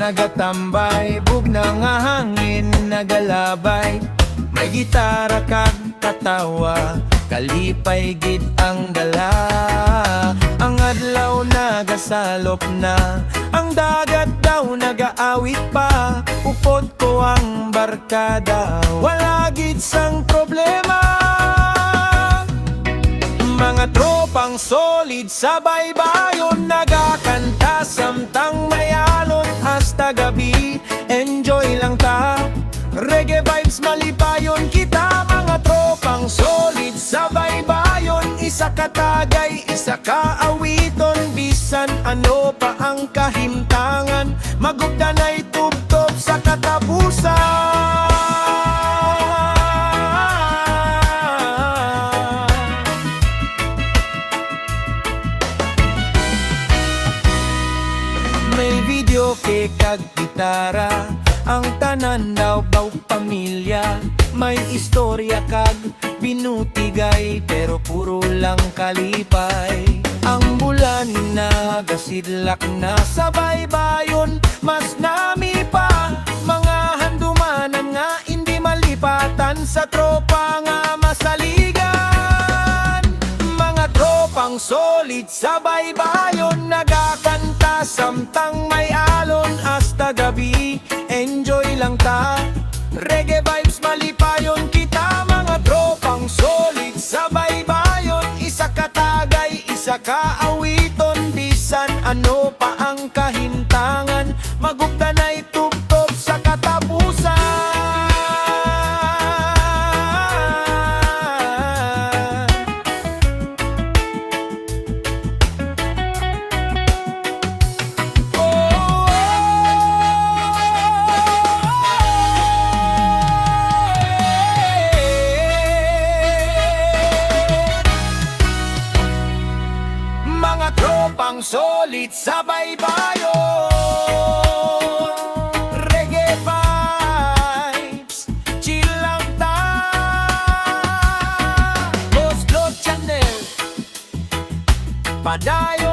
nagatambay, bugna nga hangin nagalabay. May gitara kag katawa, kalipay gid ang dala. Ang adlaw nagasalop na, ang dagat daw nagaawit pa. Upod ko ang barkada, wala gid sang problema. Mga tropang solid sa baybayon, nagakanta samtang mayalon hasta gabi. Enjoy lang ta, reggae vibes malipayon kita. Mga tropang solid sa baybayon, isa ka tagay, isa ka awiton. Bisan ano pa ang kahimtangan, magugdanay tubtob sa katapusan. May video kay kag gitara, ang tanan daw pamilya. May istorya kag binutigay, pero puro lang kalipay. Ang bulan nagasidlak na sa baybayon, mas nami pa mga handumanan nga hindi malipatan sa tropa nga masaligan. Mga tropang solid sa baybayon, nagakanta samtang may alon hasta gabi. Enjoy lang ta, reggae vibes malipayon kita. Mga tropang solid sa baybayon, isa ka tagay, isa ka awiton. Bisan ano pa ang kahintangan, magugdanay tubtob sa katapusan. Mga tropang solid sa baybayon, reggae vibes, chill lang ta. Oslo Channel, padayon.